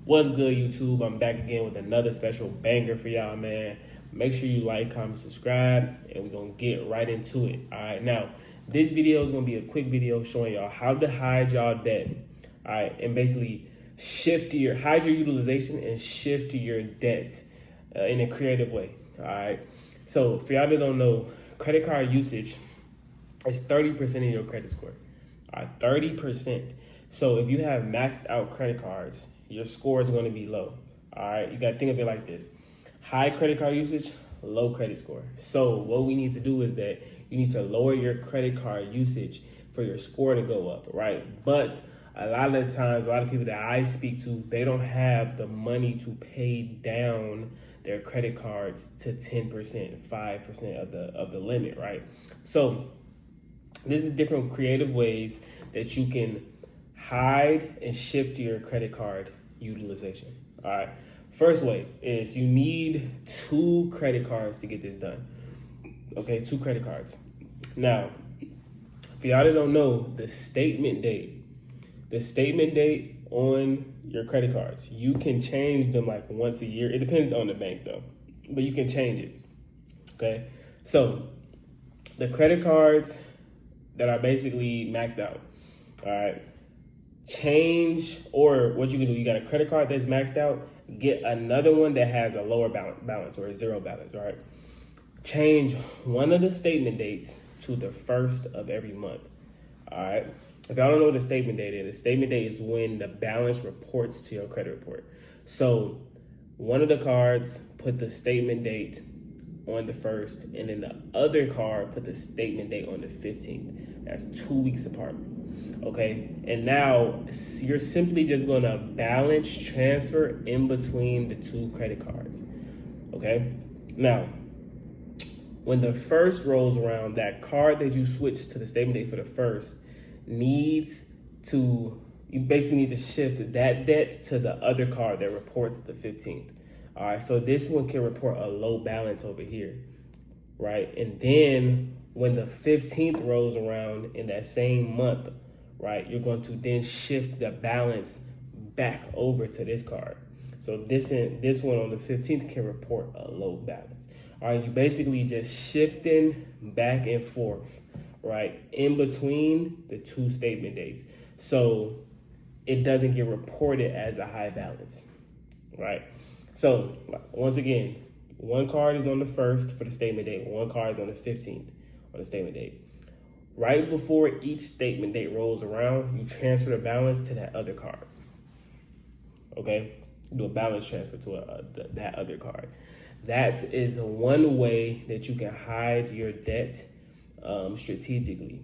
What's good, YouTube? I'm back again with another special banger for y'all, man. Make sure you like, comment, subscribe, and we're going to get right into it. All right, now, this video is going to be a quick video showing y'all how to hide y'all debt. All right, and basically hide your utilization and shift to your debt in a creative way. All right, so for y'all that don't know, credit card usage is 30% of your credit score. All right, 30%. So if you have maxed out credit cards, your score is going to be low. All right, you got to think of it like this: high credit card usage, low credit score. So what we need to do is that you need to lower your credit card usage for your score to go up, right? But a lot of the times, a lot of people that I speak to, they don't have the money to pay down their credit cards to 10%, 5% of the limit, right? So this is different creative ways that you can hide and shift your credit card utilization. All right. First way is you need 2 credit cards to get this done. Okay, 2 credit cards. Now, for y'all that don't know, the statement date on your credit cards, you can change them like once a year. It depends on the bank though, but you can change it. Okay, so the credit cards that are basically maxed out, all right, change, or what you can do, you got a credit card that's maxed out, get another one that has a lower balance or a zero balance, all right? Change one of the statement dates to the first of every month, all right? If y'all don't know what the statement date is, the statement date is when the balance reports to your credit report. So one of the cards put the statement date on the 1st, and then the other card put the statement date on the 15th. That's 2 weeks apart. Okay, and now you're simply just going to balance transfer in between the 2 credit cards. Okay, now when the first rolls around, that card that you switch to the statement date for the first you basically need to shift that debt to the other card that reports the 15th. All right, so this one can report a low balance over here, right? And then when the 15th rolls around in that same month, right, you're going to then shift the balance back over to this card. So this one on the 15th can report a low balance. All right, you basically just shifting back and forth, right, in between the 2 statement dates. So it doesn't get reported as a high balance, right? So once again, one card is on the 1st for the statement date, one card is on the 15th on the statement date. Right before each statement date rolls around, you transfer the balance to that other card. Okay, do a balance transfer to that other card. That is one way that you can hide your debt strategically.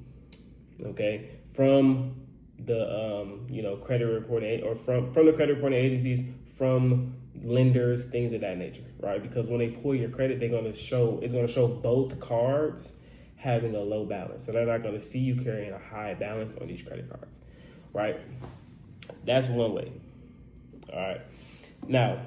Okay, from the credit reporting, or from the credit reporting agencies, from lenders, things of that nature, right? Because when they pull your credit, it's going to show both cards having a low balance. So they're not going to see you carrying a high balance on these credit cards, right? That's one way. All right. Now,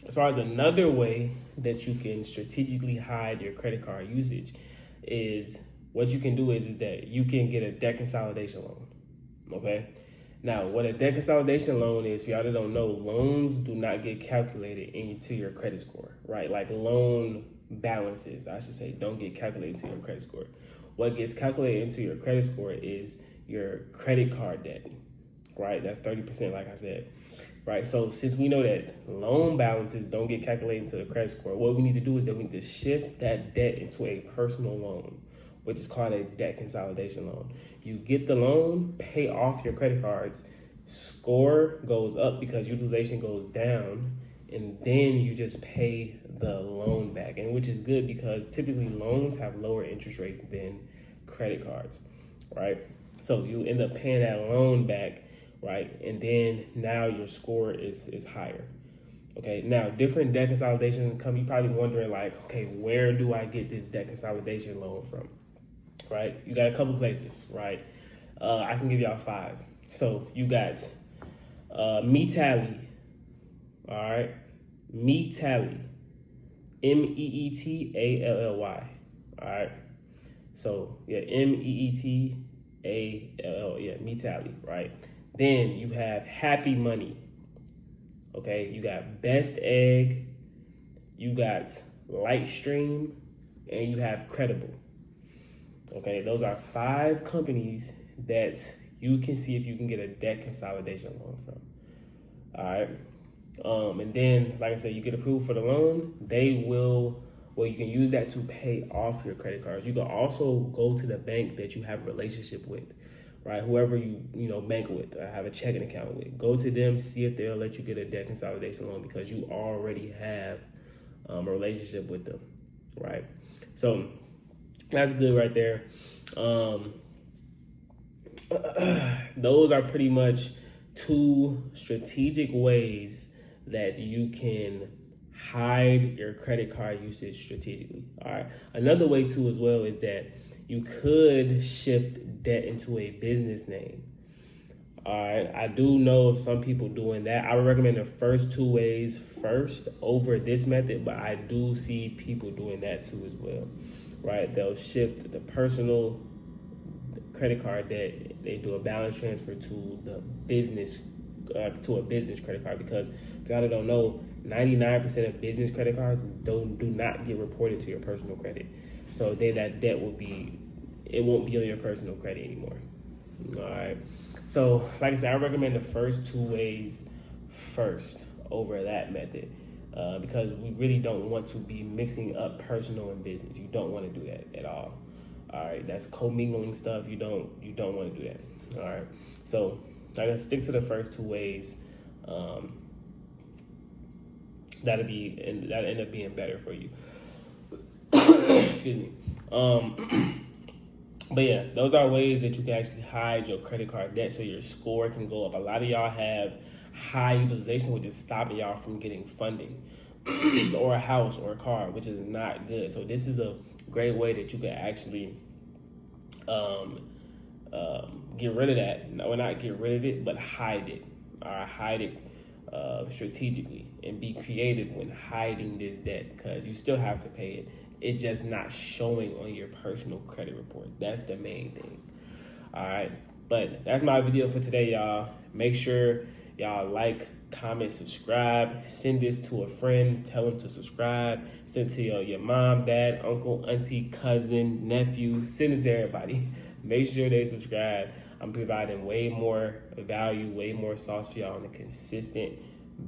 as far as another way that you can strategically hide your credit card usage is, what you can do is that you can get a debt consolidation loan. Okay. Now, what a debt consolidation loan is, for y'all that don't know, loans do not get calculated into your credit score, right? Like loan balances, I should say, don't get calculated into your credit score. What gets calculated into your credit score is your credit card debt, right? That's 30%, like I said, right? So since we know that loan balances don't get calculated into the credit score, what we need to do is that we need to shift that debt into a personal loan, which is called a debt consolidation loan. You get the loan, pay off your credit cards, score goes up because utilization goes down, and then you just pay the loan back, and which is good because typically loans have lower interest rates than credit cards, right? So you end up paying that loan back, right? And then now your score is higher. Okay, now different debt consolidation come. You probably wondering like, okay, where do I get this debt consolidation loan from? Right, you got a couple places, right? I can give y'all 5. So you got Meetally, all right? Meetally, Meetally, all right? So yeah, Meetall, yeah, Meetally, right? Then you have Happy Money, Okay, you got Best Egg, you got Lightstream, and you have Credible. Okay, those are 5 companies that you can see if you can get a debt consolidation loan from. All right. And then, like I said, you get approved for the loan. You can use that to pay off your credit cards. You can also go to the bank that you have a relationship with, right? Whoever you bank with, or have a checking account with. Go to them, see if they'll let you get a debt consolidation loan because you already have a relationship with them, right? So that's good right there. Those are pretty much 2 strategic ways that you can hide your credit card usage strategically. All right. Another way too as well is that you could shift debt into a business name. All right. I do know of some people doing that. I would recommend the first 2 ways first over this method, but I do see people doing that too as well. Right. They'll shift the personal credit card debt. They do a balance transfer to the business to a business credit card, because if y'all don't know, 99% of business credit cards do not get reported to your personal credit. So then that debt won't be on your personal credit anymore. All right. So like I said, I recommend the first 2 ways first over that method, because we really don't want to be mixing up personal and business. You don't want to do that at all. All right, that's commingling stuff. You don't want to do that. All right, so I'm gonna stick to the first 2 ways. That'll end up being better for you. Excuse me. But yeah, those are ways that you can actually hide your credit card debt so your score can go up. A lot of y'all have high utilization, which is stopping y'all from getting funding or a house or a car, which is not good. So this is a great way that you can actually get rid of that. No, not get rid of it, but hide it. Hide it strategically and be creative when hiding this debt, because you still have to pay it. It's just not showing on your personal credit report. That's the main thing. All right. But that's my video for today, y'all. Make sure y'all like, comment, subscribe. Send this to a friend. Tell them to subscribe. Send it to your mom, dad, uncle, auntie, cousin, nephew. Send it to everybody. Make sure they subscribe. I'm providing way more value, way more sauce for y'all on a consistent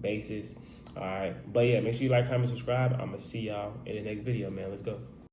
basis. All right. But yeah, make sure you like, comment, subscribe. I'm going to see y'all in the next video, man. Let's go.